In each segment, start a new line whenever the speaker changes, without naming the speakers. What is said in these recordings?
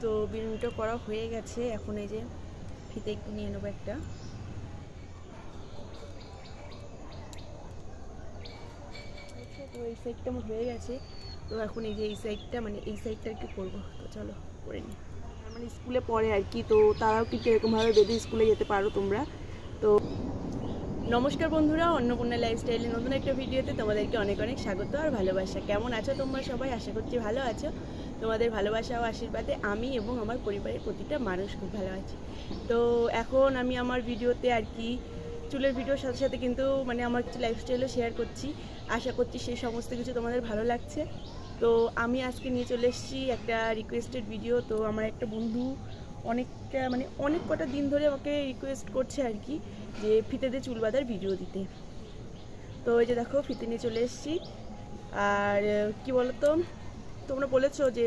তো বিনুনিটা করা হয়ে গেছে। এখন এই যে ফিতে একটু নিয়ে নেবো একটা। তো এই সাইডটা আমার হয়ে গেছে। তো এখন এই যে এই সাইডটা মানে এই সাইডটা আর কি করবো। তো চলো করে নিই। মানে স্কুলে পড়ে আর কি, তো তারাও কিন্তু এরকমভাবে বেঁধে স্কুলে যেতে পারো তোমরা। তো নমস্কার বন্ধুরা, অন্নপূর্ণা লাইফস্টাইলের নতুন একটা ভিডিওতে তোমাদেরকে অনেক অনেক স্বাগত আর ভালোবাসা। কেমন আছো তোমরা সবাই? আশা করছি ভালো আছো। তোমাদের ভালোবাসা ও আশীর্বাদে আমি এবং আমার পরিবারের প্রতিটা মানুষ খুব ভালো আছি। তো এখন আমি আমার ভিডিওতে আর কি চুলের ভিডিওর সাথে সাথে কিন্তু মানে আমার কিছু লাইফস্টাইলও শেয়ার করছি। আশা করছি সেই সমস্ত কিছু তোমাদের ভালো লাগছে। তো আমি আজকে নিয়ে চলে এসেছি একটা রিকোয়েস্টেড ভিডিও। তো আমার একটা বন্ধু অনেকটা মানে অনেক কটা দিন ধরে আমাকে রিকোয়েস্ট করছে আর কি যে ফিতে দিয়ে চুল বাঁধার ভিডিও দিতে। তো এই যে দেখো ফিতে নিয়ে চলে এসেছি। আর কি বলতো, তোমরা বলেছো যে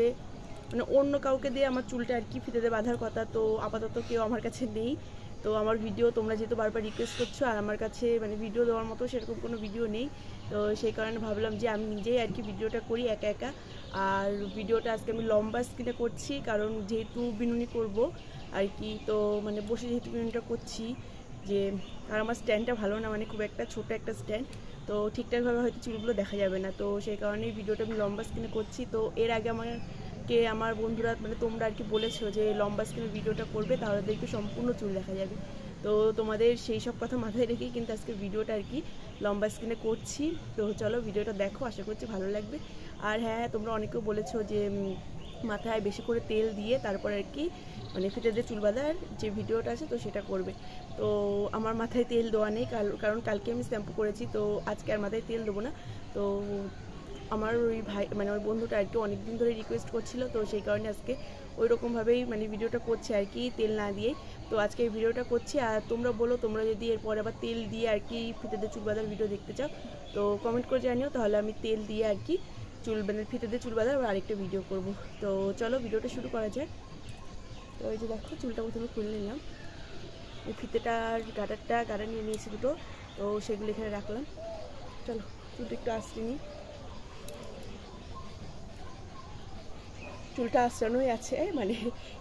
মানে অন্য কাউকে দিয়ে আমার চুলটা আর কি ফিতে দিয়ে বাঁধার কথা, তো আপাতত কেউ আমার কাছে নেই। তো আমার ভিডিও তোমরা যেহেতু বারবার রিকোয়েস্ট করছো আর আমার কাছে মানে ভিডিও দেওয়ার মতো সেরকম কোনো ভিডিও নেই, তো সেই কারণে ভাবলাম যে আমি নিজেই আর কি ভিডিওটা করি একা একা। আর ভিডিওটা আজকে আমি লম্বা স্ক্রিনে করছি, কারণ যেহেতু বিনুনি করব আর কি, তো মানে বসে যেহেতু বিনুনিটা করছি যে, আর আমার স্ট্যান্ডটা ভালো না, মানে খুব একটা ছোটো একটা স্ট্যান্ড, তো ঠিকঠাকভাবে হয়তো চুলগুলো দেখা যাবে না। তো সেই কারণেই ভিডিওটা আমি লম্বা স্ক্রিনে করছি। তো এর আগে আমার বন্ধুরা মানে তোমরা আর কি বলেছো যে লম্বা স্ক্রিনে ভিডিওটা করবে, তাহলে দেখবে সম্পূর্ণ চুল দেখা যাবে। তো তোমাদের সেই সব কথা মাথায় রেখেই কিন্তু আজকে ভিডিওটা আর কি লম্বা স্ক্রিনে করছি। তো চলো ভিডিওটা দেখো, আশা করছি ভালো লাগবে। আর হ্যাঁ, তোমরা অনেকেও বলেছো যে মাথায় বেশি করে তেল দিয়ে তারপর আর কি মানে ফিতে দিয়ে চুল বাঁধার যে ভিডিওটা আছে তো সেটা করবে। তো আমার মাথায় তেল দেওয়া নেই, কারণ কালকে আমি শ্যাম্পু করেছি, তো আজকে আর মাথায় তেল দেবো না। তো আমার ওই ভাই মানে ওই বন্ধুটা আর কি অনেকদিন ধরে রিকোয়েস্ট করছিল, তো সেই কারণে আজকে ওই রকমভাবেই মানে ভিডিওটা করছি আর কি, তেল না দিয়ে। তো আজকে এই ভিডিওটা করছি। আর তোমরা বলো, তোমরা যদি এরপর আবার তেল দিয়ে আর কি ফিতে দিয়ে চুল বাঁধার ভিডিও দেখতে চাও তো কমেন্ট করে জানিও, তাহলে আমি তেল দিয়ে আর কি চুল মানে ফিতে দিয়ে চুল বাঁধার আরেকটা ভিডিও করব। তো চলো ভিডিওটা শুরু করা যায়। তো এই যে দেখো চুলটা প্রথমে খুলে নিলাম, এই ফিতেটার গাডার নিয়ে নিয়েছি দুটো, তো সেগুলো এখানে রাখলাম। চলো চুলটা একটু আঁচড়ে নিই। চুলটা আঁচড়ানোই আছে, মানে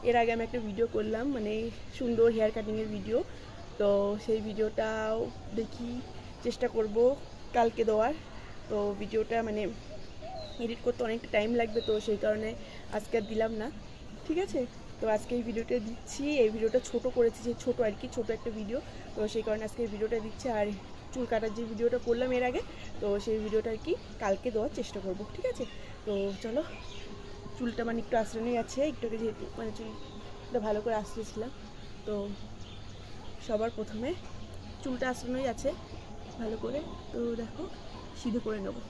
এর আগে আমি একটা ভিডিও করলাম মানে সুন্দর হেয়ার কাটিংয়ের ভিডিও, তো সেই ভিডিওটাও দেখি চেষ্টা করব কালকে দেওয়ার। তো ভিডিওটা মানে এডিট করতে অনেকটা টাইম লাগবে, তো সেই কারণে আজকে আর দিলাম না, ঠিক আছে। তো আজকে এই ভিডিওটা দিচ্ছি, এই ভিডিওটা ছোট করেছি, যে ছোট আর কি ছোট একটা ভিডিও, তো সেই কারণে আজকে এই ভিডিওটা দিচ্ছি। আর চুল কাটার যে ভিডিওটা করলাম এর আগে, তো সেই ভিডিওটা আর কি কালকে দেওয়ার চেষ্টা করব, ঠিক আছে। তো চলো, চুলটা মানে একটু আঁচড়ানোই আছে, একটু যেহেতু মানে চুলটা ভালো করে আঁচড়েছিলাম, তো সবার প্রথমে চুলটা আঁচড়ানোই আছে ভালো করে। তো দেখো সিধে করে নেবো।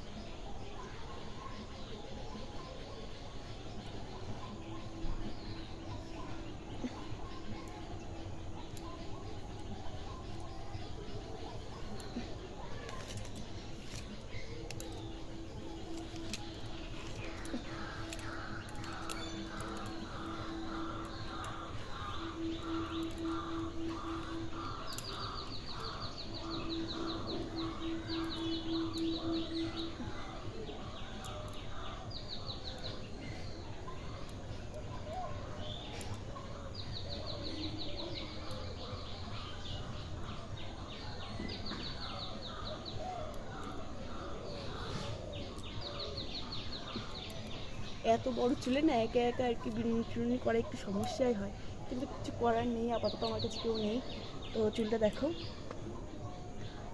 এত বড় চুলে না একা একা আর কি বিনুনি করা একটু সমস্যাই হয়, কিন্তু কিছু করার নেই, আপাতত আমার কাছে কেউ নেই। তো চুলটা দেখো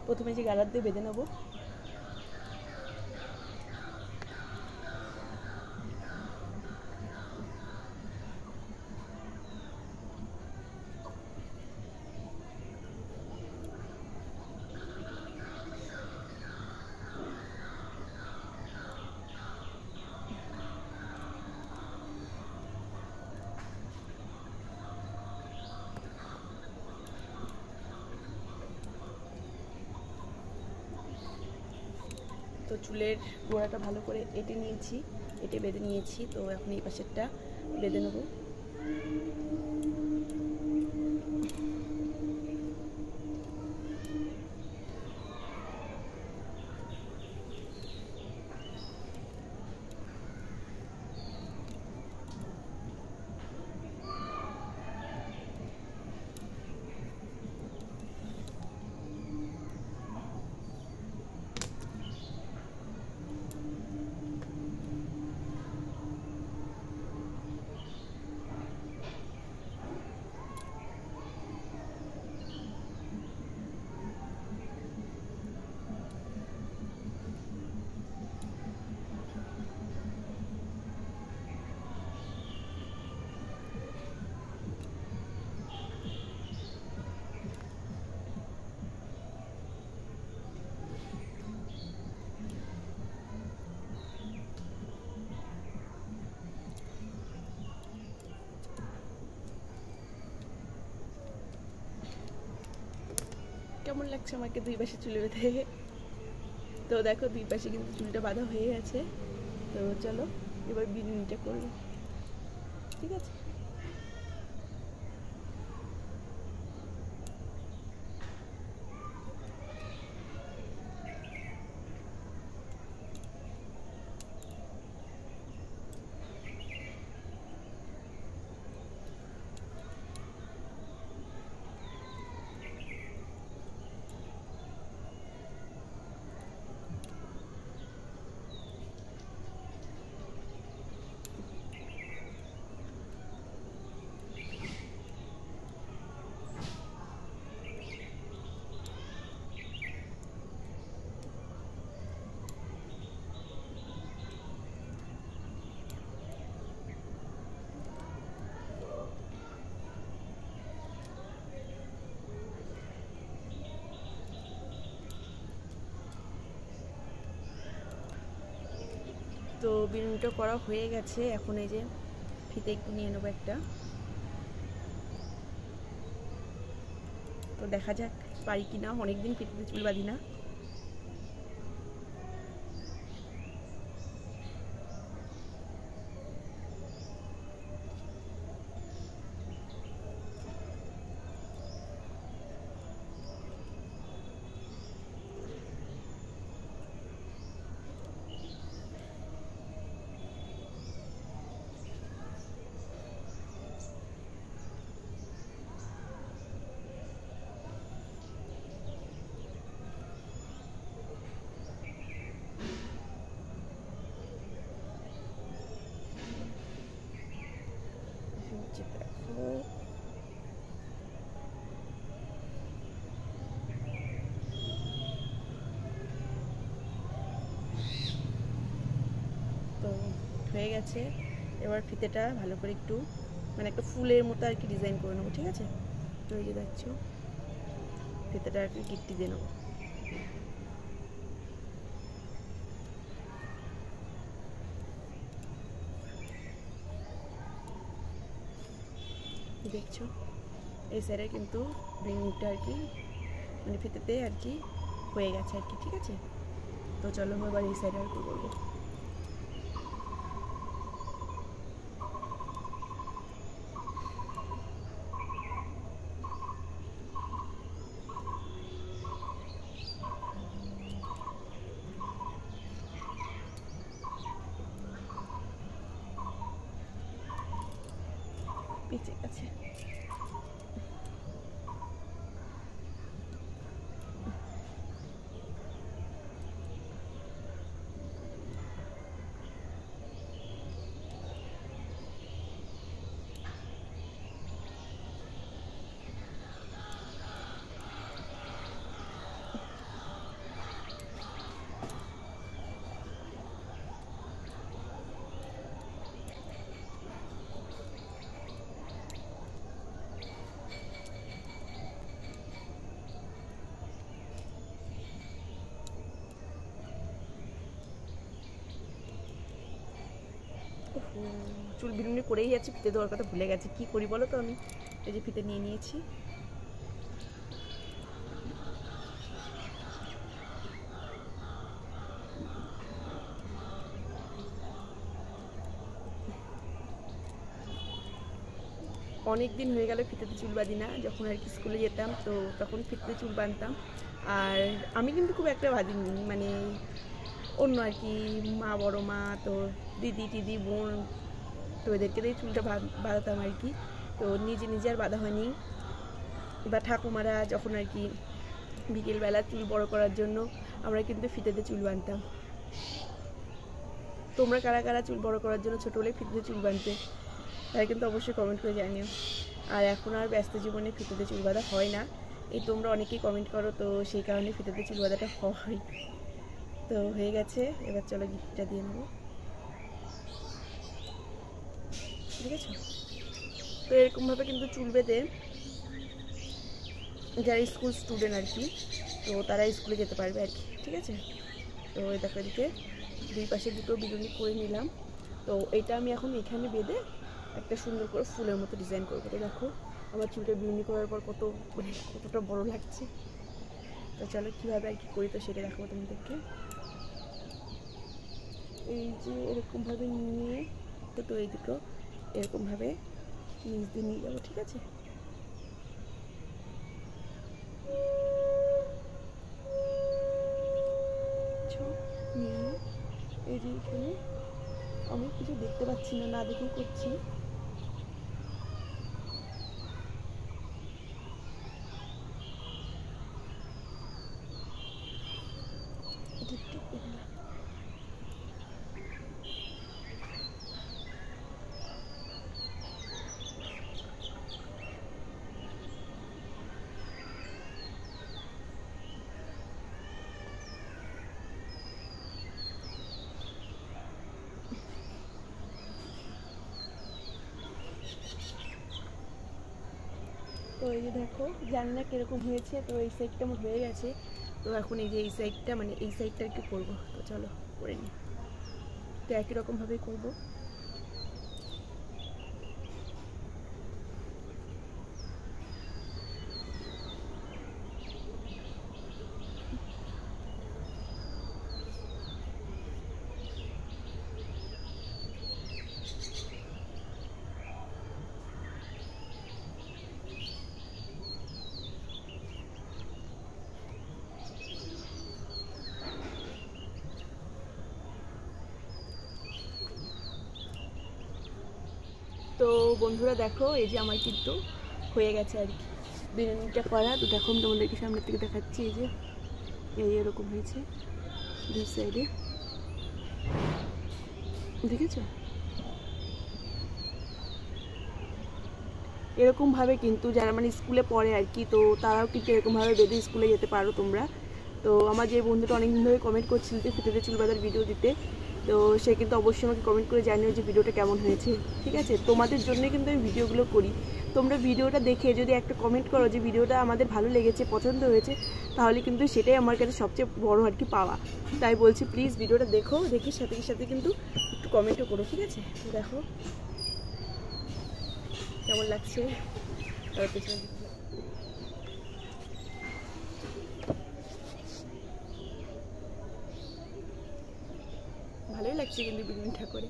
প্রথমে যে গালার দিয়ে বেঁধে নেবো। তো চুলের গোড়াটা ভালো করে এঁটে বেঁধে নিয়েছি। তো এখন এই পাশেরটা বেঁধে নেবো। কেমন লাগছে আমাকে দুই পাশে চুলে বেঁধে। তো দেখো দুই পাশে কিন্তু চুলটা বাঁধা হয়ে গেছে। তো চলো এবার বিনুনিটা করবো, ঠিক আছে। তো বিনুনিটা করা হয়ে গেছে, এখন এই যে ফিতে একটু নিয়ে নেবো একটা। তো দেখা যাক পারি কিনা, অনেকদিন ফিতেতে চুল বাঁধি না। তো হয়ে গেছে, এবার ফিতেটা ভালো করে একটু মানে একটা ফুলের মতো আর কি ডিজাইন করে নেবো, ঠিক আছে। তো এই যে দেখছো ফিতেটা আর কি গিট্টি দিয়ে নেবো। দেখছো এই সাইডে কিন্তু রিংটা আর কি মানে ফিতেতে আর কি হয়ে গেছে আর কি, ঠিক আছে। তো চলো এবার এই সাইডে আর কি করবো। পিছে আছে চুল বিনুনি করেই যাচ্ছি, ফিতে দেওয়ার কথা ভুলে গেছি, কি করি বলো তো। আমি এই যে ফিতে নিয়ে নিয়েছি, অনেক দিন হয়ে গেল ফিতেতে চুল বাঁধি না। যখন আর কি স্কুলে যেতাম তো তখন ফিতেতে চুল বাঁধতাম, আর আমি কিন্তু খুব একটা বাঁধিনি, মানে অন্য আর কি মা, বড় মা, তো দিদি টিদি, বোন, তো এদেরকে দিয়ে চুলটা বাঁধাতাম আর কি। তো নিজে নিজে আর বাঁধা হয়নি। বা ঠাকুমারা যখন আর কি বিকেলবেলা চুল বড় করার জন্য আমরা কিন্তু ফিতেতে চুল বাঁধতাম। তোমরা কারা কারা চুল বড় করার জন্য ছোটোবেলায় ফিতেতে চুল বাঁধতে, তাই কিন্তু অবশ্যই কমেন্ট করে জানিও। আর এখন আর ব্যস্ত জীবনে ফিতেতে চুল বাঁধা হয় না, এই তোমরা অনেকেই কমেন্ট করো, তো সেই কারণে ফিতেতে চুল বাঁধাটা হয়। তো হয়ে গেছে, এবার চলো গিফটটা দিয়ে নেবো, ঠিক আছে। তো এরকমভাবে কিন্তু চুল বেঁধে যারা স্কুল স্টুডেন্ট আর কি, তো তারা স্কুলে যেতে পারবে আর কি, ঠিক আছে। তো এই দেখো এদিকে দুই পাশে দুটো বিনুনি করে নিলাম। তো এটা আমি এখন এখানে বেঁধে একটা সুন্দর করে ফুলের মতো ডিজাইন করবো। তো দেখো আমার চুলটা বিনুনি করার পর কতটা বড় লাগছে। তো চলো কীভাবে আর কি করি তো সেটা দেখাবো তোমাদেরকে। এই যে এরকমভাবে নিয়ে তো এই দুটো এরকমভাবে নিচ দিয়ে নিয়ে যাবো, ঠিক আছে। নিয়ে এই যে এখানে আমি কিছু দেখতে পাচ্ছি না, না দেখেই করছি। তো এই যে দেখো, জানি না কিরকম হয়েছে, তো এই সাইডটা আমার হয়ে গেছে। তো এখন এই যে এই সাইডটা মানে এই সাইডটা আর কি করবো, তো চলো করে নিই। তো একই রকমভাবেই করবো। তো বন্ধুরা দেখো, এই যে আমার কিন্তু হয়ে গেছে আর কি বিরিয়ানিটা করা। তো দেখো আমি তোমাদেরকে সামনের থেকে দেখাচ্ছি। এই যে এই এরকম হয়েছে দুই সাইডে, দেখেছো? এরকমভাবে কিন্তু যারা মানে স্কুলে পড়ে আর কি, তো তারাও কিন্তু এরকমভাবে বেঁধে স্কুলে যেতে পারো তোমরা। তো আমার যে বন্ধুটা অনেকদিন ধরে কমেন্ট করছিল যে ফিতেতে চুল বাঁধার ভিডিও দিতে, তো সে কিন্তু অবশ্যই আমাকে কমেন্ট করে জানিও যে ভিডিওটা কেমন হয়েছে, ঠিক আছে। তোমাদের জন্য কিন্তু আমি ভিডিওগুলো করি। তোমরা ভিডিওটা দেখে যদি একটা কমেন্ট করো যে ভিডিওটা আমাদের ভালো লেগেছে, পছন্দ হয়েছে, তাহলে কিন্তু সেটাই আমার কাছে সবচেয়ে বড় আর কি পাওয়া। তাই বলছি প্লিজ ভিডিওটা দেখো, দেখে সাথে সাথে কিন্তু একটু কমেন্টও করো, ঠিক আছে। তো দেখো কেমন লাগছে, ভালোই লাগছে কিন্তু বিরিয়ানিটা করে।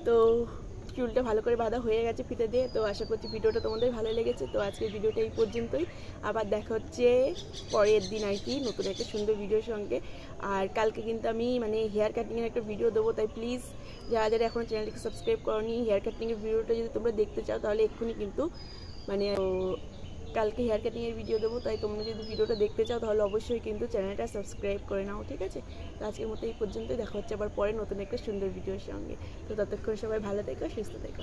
তো চুলটা ভালো করে বাঁধা হয়ে গেছে ফিতে দিয়ে। তো আশা করছি ভিডিওটা তোমাদের ভালো লেগেছে। তো আজকের ভিডিওটা এই পর্যন্তই, আবার দেখা হচ্ছে পরের দিন আর কি নতুন একটা সুন্দর ভিডিওর সঙ্গে। আর কালকে কিন্তু আমি মানে হেয়ার কাটিংয়ের একটা ভিডিও দেবো, তাই প্লিজ যারা যারা এখনও চ্যানেলটিকে সাবস্ক্রাইব করোনি, হেয়ার কাটিংয়ের ভিডিওটা যদি তোমরা দেখতে চাও তাহলে এক্ষুনি কিন্তু মানে কালকে হেয়ার কাটিংয়ের ভিডিও দেবো, তাই তোমরা যদি ভিডিওটা দেখতে চাও তাহলে অবশ্যই কিন্তু চ্যানেলটা সাবস্ক্রাইব করে নাও, ঠিক আছে। তো আজকের মতো এই পর্যন্তই, দেখা হচ্ছে আবার পরে নতুন একটা সুন্দর ভিডিওর সঙ্গে। তো ততক্ষণ সবাই ভালো থেকো, সুস্থ থেকো।